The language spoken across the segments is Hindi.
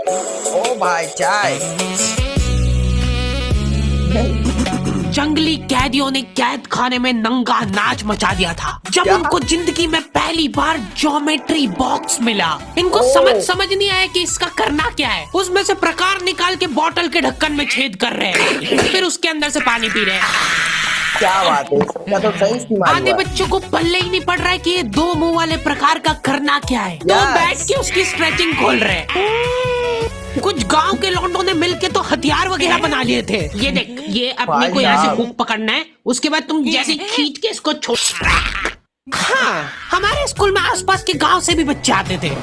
ओ भाई चाय। जंगली कैदियों ने कैद खाने में नंगा नाच मचा दिया था जब क्या? उनको जिंदगी में पहली बार ज्योमेट्री बॉक्स मिला। इनको समझ नहीं आया कि इसका करना क्या है। उसमें से प्रकार निकाल के बोतल के ढक्कन में छेद कर रहे हैं, फिर उसके अंदर से पानी पी रहे हैं। क्या बात है, इसका तो सही इस्तेमाल आधे हुआ। बच्चों को पल्ले ही नहीं पड़ रहा है कि ये दो मुंह वाले प्रकार का करना क्या है, तो Yes. बैठ के उसकी स्ट्रेचिंग खोल रहे हैं। कुछ गांव के लौंडों ने मिलके तो हथियार वगैरह बना लिए थे। ये देख, ये अपने भाई को यहाँ से साहब। हुक पकड़ना है, उसके बाद तुम जैसे खींच के इसको छोड़। हाँ, हमारे स्कूल में आसपास के गांव से भी बच्चे आते थे।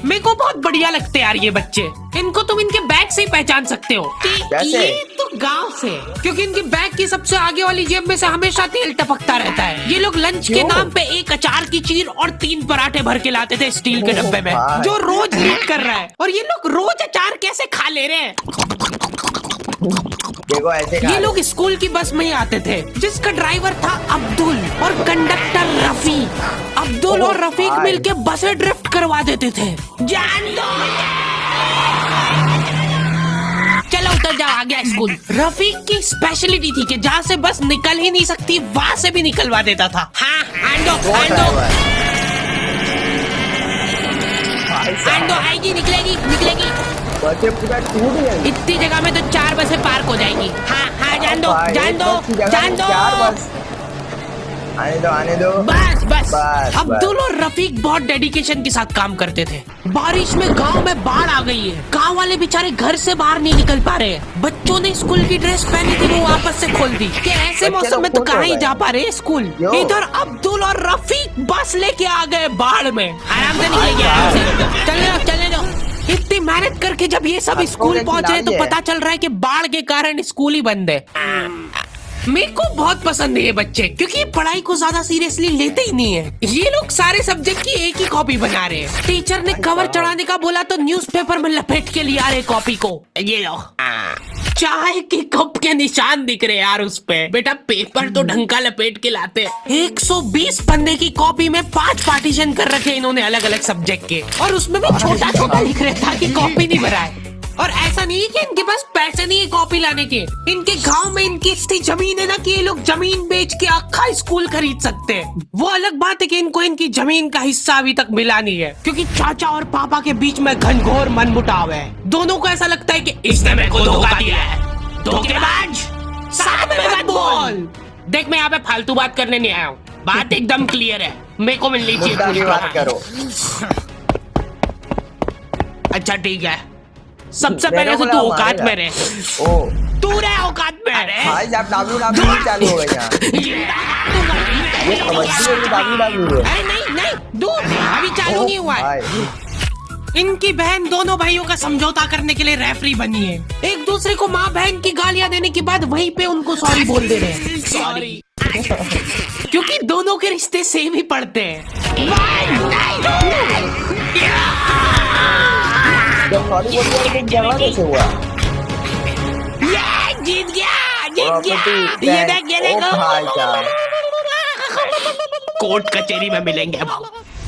मेरे को बहुत बढ़िया लगते यार ये बच्चे। इनको तुम इनके बैग से ही पहचान सकते हो कि कैसे? ये तो गांव से, क्योंकि इनके बैग की सबसे आगे वाली जेब में से हमेशा तेल टपकता रहता है। ये लोग लंच के क्यों? नाम पे एक अचार की चीर और 3 पराठे भर के लाते थे स्टील के डब्बे में, भाई। जो रोज लीक कर रहा है। और ये लोग रोज अचार कैसे खा ले रहे हैं। देखो ऐसे ये खा लोग स्कूल की बस में ही आते थे, जिसका ड्राइवर था अब्दुल और कंडक्टर रफीक। अब्दुल और रफीक भाई। मिलके बसें ड्रिफ्ट करवा देते थे। जान दो, चलो उतर जाओ, आ गया स्कूल। रफीक की स्पेशलिटी थी कि जहाँ से बस निकल ही नहीं सकती वहाँ से भी निकलवा देता था। हाँ, आंदो ड्राइवर। भाई आंदो, साहब, आएगी, निकलेगी निकलेगी। बच्चे पूरा टूट गए। इतनी जगह में तो 4 बसें पार्क हो जाएंगी। हाँ हाँ, जान दो भाई, जान एक बस की दो जगह जान में दो। 4 बस। आने दो। बस बस, बस, अब्दुल और रफीक बहुत डेडिकेशन के साथ काम करते थे। बारिश में गांव में बाढ़ आ गई है, गांव वाले बेचारे घर से बाहर नहीं निकल पा रहे हैं। बच्चों ने स्कूल की ड्रेस पहनी थी, वो वापस से खोल दी कि ऐसे बच्चे मौसम लोग में तो खुश कहाँ हो ही गए। जा पा रहे हैं स्कूल। यो। इधर अब्दुल और रफीक बस लेके आ गए बाढ़ में। आराम से निकलेंगे, आराम से। चलने दो। इतनी मेहनत करके जब ये सब स्कूल पहुंचे तो पता चल रहा है कि बाढ़ के कारण स्कूल ही बंद है। मेरे को बहुत पसंद है ये बच्चे, क्योंकि ये पढ़ाई को ज्यादा सीरियसली लेते ही नहीं है। ये लोग सारे सब्जेक्ट की एक ही कॉपी बना रहे हैं। टीचर ने कवर चढ़ाने का बोला तो न्यूज़पेपर में लपेट के लिया रहे कॉपी को। ये लो, चाय के कप के निशान दिख रहे यार उस पे। बेटा पेपर तो ढंग का लपेट के लाते। 120 पन्ने की कॉपी में 5 पार्टीशन कर रखे इन्होंने अलग अलग सब्जेक्ट के, और उसमें भी छोटा छोटा लिख रहे ताकि कॉपी नहीं भराए। और ऐसा नहीं है कि इनके पास पैसे नहीं है कॉपी लाने के। इनके गांव में इनकी इतनी जमीन है ना कि ये लोग जमीन बेच के अक्खा स्कूल खरीद सकते हैं। वो अलग बात है कि इनको इनकी जमीन का हिस्सा अभी तक मिला नहीं है, क्योंकि चाचा और पापा के बीच में घनघोर मनमुटाव है। दोनों को ऐसा लगता है कि इसने मेरे को धोखा दिया है। धोखेबाज, साथ में मत बोल। देख, मैं यहाँ पे फालतू बात करने नहीं आया हूँ, बात एकदम क्लियर है। मेरे को मिलनी चाहिए मुद्दा की पूरी बात करो। अच्छा ठीक है, सबसे पहले तो तू औकात में रहे। ओ तू रहे औकात में रहे। भाई जब WWE चालू हो गई यहाँ। ये समझती है कि WWE है। अरे नहीं, दूर अभी चालू नहीं हुआ है। भाई, इनकी बहन दोनों भाइयों का समझौता करने के लिए रेफरी बनी है। एक दूसरे को माँ बहन की गालियां देने के बाद वहीं पे उनको सॉरी बोल दे रहे हैं। सॉरी, क्योंकि दोनों के रिश्ते सेम ही पड़ते हैं। जब सॉरी बोल दिया तो झगड़ा कैसे हुआ? जीत गया। प्रॉपर्टी ये देख ओ भाई साहब। कोर्ट कचहरी में मिलेंगे अब।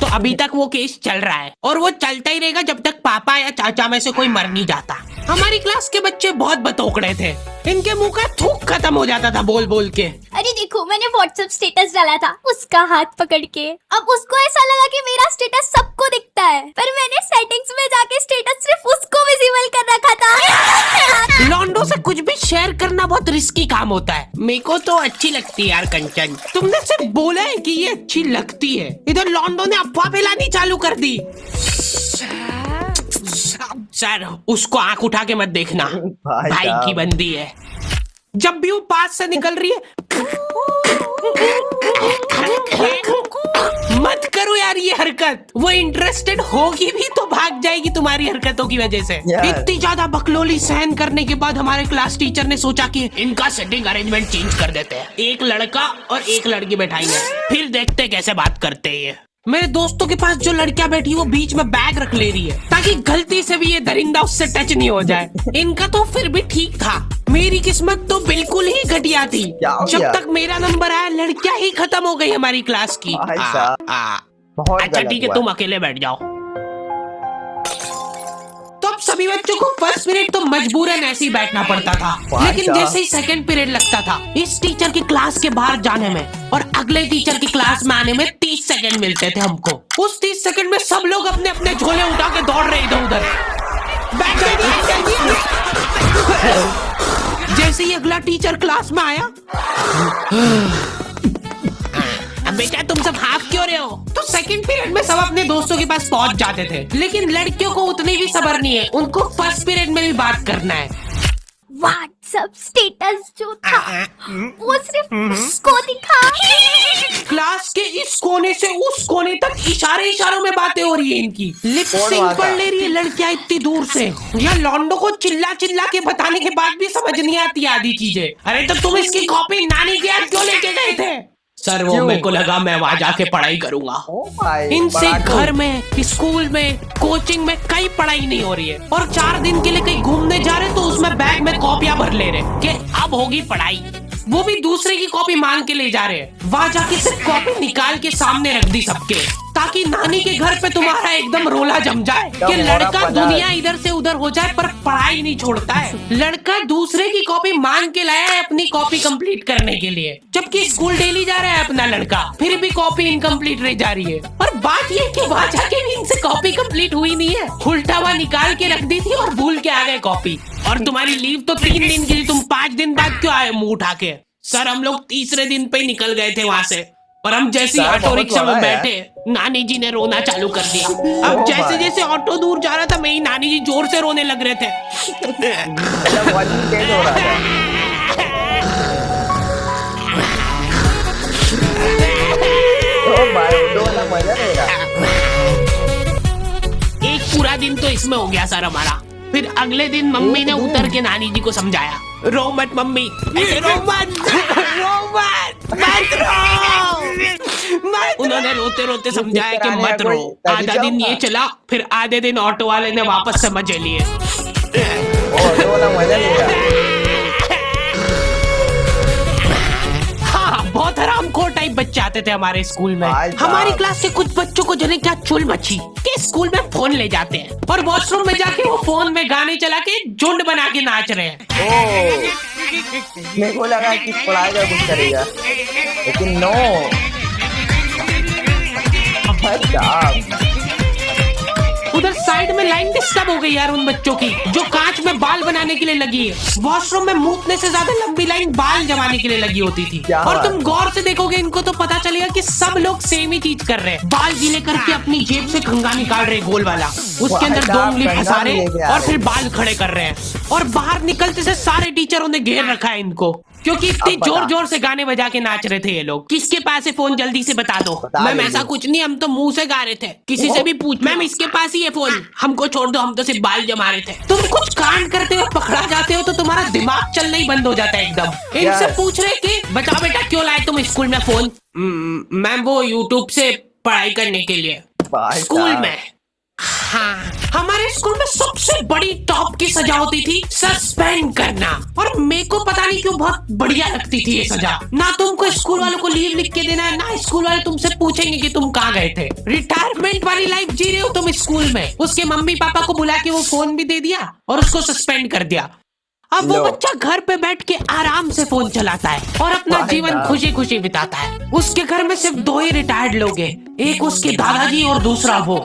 तो अभी तक वो केस चल रहा है और वो चलता ही रहेगा जब तक पापा या चाचा में से कोई मर नहीं जाता। हमारी क्लास के बच्चे बहुत बतौकड़े थे, इनके मुंह का थूक खत्म हो जाता था बोल बोल के। अरे देखो, मैंने व्हाट्सएप स्टेटस डाला था उसका हाथ पकड़ के। अब उसको ऐसा लगा कि मेरा स्टेटस सबको दिखता है, पर मैंने सेटिंग्स में जाके स्टेटस सिर्फ उसको विजिबल कर रखा था। लॉन्डो से कुछ भी शेयर करना बहुत रिस्की काम होता है। मेरे को तो अच्छी लगती है यार कंचन। तुमने सिर्फ बोला है कि ये अच्छी लगती है, इधर लॉन्डो ने अफवाह फैलानी चालू कर दी। सर, उसको आंख उठा के मत देखना, भाई साहब। की बंदी है। जब भी वो पास से निकल रही है मत करो यार ये हरकत। वो इंटरेस्टेड होगी भी तो भाग जाएगी तुम्हारी हरकतों की वजह से। यार। इतनी ज्यादा बकलोली सहन करने के बाद हमारे क्लास टीचर ने सोचा कि इनका सेटिंग अरेंजमेंट चेंज कर देते हैं। एक लड़का और एक लड़की बैठाएंगे, फिर देखते कैसे बात करते हैं ये। मेरे दोस्तों के पास जो लड़कियां बैठी वो बीच में बैग रख ले रही है ताकि गलती से भी ये दरिंदा उससे टच नहीं हो जाए। इनका तो फिर भी ठीक था, मेरी किस्मत तो बिल्कुल ही घटिया थी। क्या हो जब गया? तक मेरा नंबर आया लड़कियां ही खत्म हो गई हमारी क्लास की। भाई साहब, बहुत अच्छा गलत ठीक है, हुआ। तुम अकेले बैठ जाओ। सभी बच्चों को फर्स्ट पीरियड तो मजबूरन ऐसे ही बैठना पड़ता था, लेकिन जैसे ही सेकंड पीरियड लगता था इस टीचर की क्लास के बाहर जाने में और अगले टीचर की क्लास में आने में 30 सेकंड मिलते थे हमको। उस 30 सेकंड में सब लोग अपने अपने झोले उठा के दौड़ रहे इधर उधर। जैसे ही अगला टीचर क्लास में आया, बेटा तुम सब हाफ क्यों रहे हो? तो सेकंड पीरियड में सब अपने दोस्तों के पास पहुंच जाते थे, लेकिन लड़कियों को उतनी भी सब्र नहीं है, उनको फर्स्ट पीरियड में भी बात करना है। व्हाट्सएप स्टेटस जो था वो सिर्फ उसको दिखा। क्लास के इस कोने से उस कोने तक इशारों में बातें हो रही है इनकी। लिप सिंक पढ़ ले रही है लड़कियां इतनी दूर से। या लौंडो को चिल्ला चिल्ला के बताने के बाद भी समझ नहीं आती आधी चीजें। अरे तो तुम इसकी कॉपी नानी के यहाँ क्यों लेके गए थे? सर वो मेरे को लगा मैं वहाँ जाके पढ़ाई करूंगा। इनसे घर में, स्कूल में, कोचिंग में कहीं पढ़ाई नहीं हो रही है, और 4 दिन के लिए कहीं घूमने जा रहे तो उसमें बैग में कॉपियां भर ले रहे कि अब होगी पढ़ाई। वो भी दूसरे की कॉपी मांग के ले जा रहे हैं। वहाँ जाके सिर्फ कॉपी निकाल के सामने रख दी सबके, ताकि नानी के घर पे तुम्हारा एकदम रोला जम जाए कि लड़का दुनिया इधर से उधर हो जाए पर पढ़ाई नहीं छोड़ता है। लड़का दूसरे की कॉपी मांग के लाया है अपनी कॉपी कंप्लीट करने के लिए, जबकि स्कूल डेली जा रहा है अपना लड़का, फिर भी कॉपी इनकम्प्लीट रह जा रही है। और बात ये कि वहाँ जाके भी इनसे कॉपी कंप्लीट हुई नहीं है, उल्टा हुआ निकाल के रख दी थी और भूल के आ गए कॉपी। और तुम्हारी लीव तो 3 दिन की थी, तुम 5 दिन बाद क्यों आए मुंह उठा के? सर हम लोग तीसरे दिन पे निकल गए थे वहाँ से, और हम जैसे ही ऑटो रिक्शा में बैठे नानी जी ने रोना चालू कर दिया। अब जैसे जैसे ऑटो दूर जा रहा था मेरी नानी जी जोर से रोने लग रहे थे। एक पूरा दिन तो इसमें हो गया सर हमारा। फिर अगले दिन मम्मी ने उतर के नानी जी को समझाया, रो मत मम्मी, रो मत, रो मत, मत रो। उन्होंने रोते रोते समझाया कि मत रो। आधा दिन ये चला, फिर आधे दिन ऑटो वाले ने वापस से मजे लिए। बहुत हरामखोर टाइप बच्चे आते थे हमारे स्कूल में। हमारी क्लास के कुछ बच्चों को जने क्या चुल मची कि स्कूल में फोन ले जाते हैं और वॉशरूम में जाके वो फोन में गाने चला के झुंड बना के नाच रहे हैं। मेरे को लगा कि पढ़ाई का कुछ करेगा, लेकिन नो। उधर साइड में लाइन डिस्टर्ब हो गई यार उन बच्चों की जो कांच में बाल बनाने के लिए लगी है। वॉशरूम में मूतने से ज्यादा लंबी लाइन बाल जमाने के लिए लगी होती थी। और तुम गौर से देखोगे इनको तो पता चलेगा कि सब लोग सेम ही चीज कर रहे हैं। बाल गीले करके अपनी जेब से कंघा निकाल रहे गोल वाला, उसके अंदर 2 उंगली फंसा रहे और फिर बाल खड़े कर रहे हैं। और बाहर निकलते से सारे टीचरों ने घेर रखा है इनको, क्योंकि इतनी जोर जोर से गाने बजा के नाच रहे थे ये लोग। किसके पास है फोन जल्दी से बता दो। मैम ऐसा कुछ नहीं, हम तो मुंह से गा रहे थे। किसी से भी पूछ, मैम इसके पास ही है फोन, हमको छोड़ दो, हम तो सिर्फ बाल जमा रहे थे। तुम कुछ कांड करते हो, पकड़ा जाते हो तो तुम्हारा दिमाग चलना ही बंद हो जाता है एकदम। इनसे पूछ रहे कि बताओ बेटा क्यों लाए तुम स्कूल में फोन? मैम वो यूट्यूब से पढ़ाई करने के लिए स्कूल में। हाँ, हमारे स्कूल में सबसे बड़ी टॉप की सजा होती थी सस्पेंड करना, और मेरे को पता नहीं क्यों बहुत बढ़िया लगती थी ये सजा। ना तुमको स्कूल वालों को लीव लिख के देना है, ना स्कूल वाले तुमसे पूछेंगे कि तुम कहाँ गए थे। रिटायरमेंट वाली लाइफ जी रहे हो तुम स्कूल में। उसके मम्मी पापा को बुला के वो फोन भी दे दिया और उसको सस्पेंड कर दिया। अब वो बच्चा घर पे बैठ के आराम से फोन चलाता है और अपना जीवन खुशी खुशी बिताता है। उसके घर में सिर्फ 2 ही रिटायर्ड लोग हैं, एक उसके दादाजी और दूसरा वो।